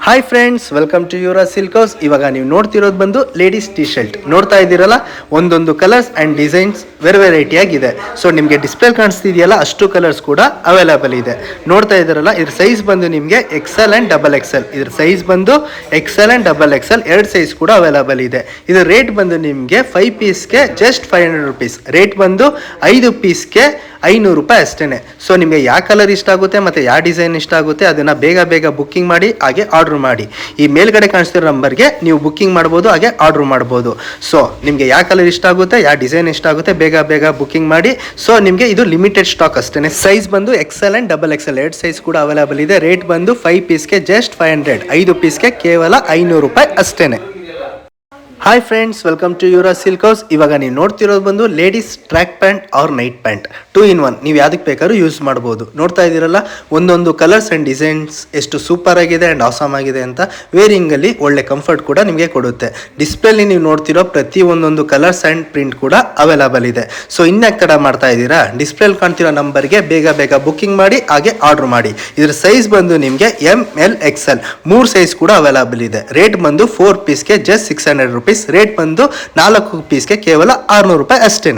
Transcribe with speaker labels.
Speaker 1: Hi friends, welcome to your silk house. ಇವಾಗ ನೀವು ನೋಡ್ತಿರೋದು ಬಂದು ಲೇಡೀಸ್ ಟಿ ಶರ್ಟ್ ನೋಡ್ತಾ ಇದ್ದೀರಲ್ಲ. ಒಂದೊಂದು ಕಲರ್ಸ್ ಆ್ಯಂಡ್ ಡಿಸೈನ್ಸ್ ವೆರೈಟಿ ಆಗಿದೆ. ಸೊ ನಿಮಗೆ ಡಿಸ್ಪ್ಲೇ ಕಾಣಿಸ್ತಿದೆಯಲ್ಲ, ಅಷ್ಟು ಕಲರ್ಸ್ ಕೂಡ ಅವೈಲೇಬಲ್ ಇದೆ. ನೋಡ್ತಾ ಇದ್ದೀರಲ್ಲ, ಇದ್ರ ಸೈಜ್ ಬಂದು ನಿಮಗೆ XL ಆ್ಯಂಡ್ XXL. ಇದ್ರ ಸೈಜ್ ಬಂದು XL ಆ್ಯಂಡ್ XXL ಎರಡು ಸೈಜ್ ಕೂಡ ಅವೈಲೇಬಲ್ ಇದೆ. ಇದ್ರ ರೇಟ್ ಬಂದು ನಿಮಗೆ 5 ಪೀಸ್ಗೆ ಜಸ್ಟ್ 500 ರುಪೀಸ್. ರೇಟ್ ಬಂದು 5 ಪೀಸ್ಗೆ 500 ರೂಪಾಯಿ ಅಷ್ಟೇ. ಸೊ ನಿಮಗೆ ಯಾವ ಕಲರ್ ಇಷ್ಟ ಆಗುತ್ತೆ ಮತ್ತು ಯಾವ ಡಿಸೈನ್ ಇಷ್ಟ ಆಗುತ್ತೆ ಅದನ್ನು ಬೇಗ ಬುಕ್ಕಿಂಗ್ ಮಾಡಿ, ಹಾಗೆ ಆರ್ಡ್ರ್ ಮಾಡಿ. ಈ ಮೇಲ್ಗಡೆ ಕಾಣಿಸ್ತಿರೋ ನಂಬರ್ಗೆ ನೀವು ಬುಕ್ಕಿಂಗ್ ಮಾಡ್ಬೋದು, ಹಾಗೆ ಆರ್ಡ್ರ್ ಮಾಡ್ಬೋದು. ಸೊ ನಿಮಗೆ ಯಾವ ಕಲರ್ ಇಷ್ಟ ಆಗುತ್ತೆ, ಯಾವ ಡಿಸೈನ್ ಇಷ್ಟ ಆಗುತ್ತೆ ಬೇಗ ಬುಕ್ಕಿಂಗ್ ಮಾಡಿ. ಸೊ ನಿಮಗೆ ಇದು ಲಿಮಿಟೆಡ್ ಸ್ಟಾಕ್ ಅಷ್ಟೇ. ಸೈಜ್ ಬಂದು XL ಆ್ಯಂಡ್ XXL ಎರಡು ಸೈಜ್ ಕೂಡ ಅವೈಲೇಬಲ್ ಇದೆ. ರೇಟ್ ಬಂದು 5 ಪೀಸ್ಗೆ ಜಸ್ಟ್ 500, 5 ಪೀಸ್ಗೆ ಕೇವಲ 500 ರೂಪಾಯಿ ಅಷ್ಟೇ. Hi friends, welcome to your silk house. ಇವಾಗ ನೀವು ನೋಡ್ತಿರೋದು ಬಂದು ladies track pant or night pant 2 in 1. ನೀವು ಯಾವುದಕ್ಕೆ ಬೇಕಾದ್ರೂ ಯೂಸ್ ಮಾಡ್ಬೋದು. ನೋಡ್ತಾ ಇದ್ದೀರಲ್ಲ, ಒಂದೊಂದು ಕಲರ್ಸ್ ಆ್ಯಂಡ್ ಡಿಸೈನ್ಸ್ ಎಷ್ಟು ಸೂಪರ್ ಆಗಿದೆ ಆ್ಯಂಡ್ ಆಸಮ್ ಆಗಿದೆ ಅಂತ. ವೇರಿಂಗಲ್ಲಿ ಒಳ್ಳೆ ಕಂಫರ್ಟ್ ಕೂಡ ನಿಮಗೆ ಕೊಡುತ್ತೆ. ಡಿಸ್ಪ್ಲೇಲಿ ನೀವು ನೋಡ್ತಿರೋ ಪ್ರತಿ ಒಂದೊಂದು ಕಲರ್ಸ್ ಆ್ಯಂಡ್ ಪ್ರಿಂಟ್ ಕೂಡ ಅವೈಲೇಬಲ್ ಇದೆ. ಸೊ ಇನ್ಯಾಕೆ ತಡ ಮಾಡ್ತಾ ಇದ್ದೀರಾ, ಡಿಸ್ಪ್ಲೇಲಿ ಕಾಣ್ತಿರೋ ನಂಬರ್ಗೆ ಬೇಗ ಬುಕ್ಕಿಂಗ್ ಮಾಡಿ, ಹಾಗೆ ಆರ್ಡ್ರ್ ಮಾಡಿ. ಇದ್ರ ಸೈಜ್ ಬಂದು ನಿಮಗೆ ML XL 3 ಸೈಜ್ ಕೂಡ ಅವೈಲೇಬಲ್ ಇದೆ. ರೇಟ್ ಬಂದು 4 ಪೀಸ್ಗೆ ಜಸ್ಟ್ 600 ರುಪೀಸ್. ರೇಟ್ ಬಂದು 4 ಪೀಸ್ಗೆ ಕೇವಲ 600 ರೂಪಾಯಿ ಅಷ್ಟೇ.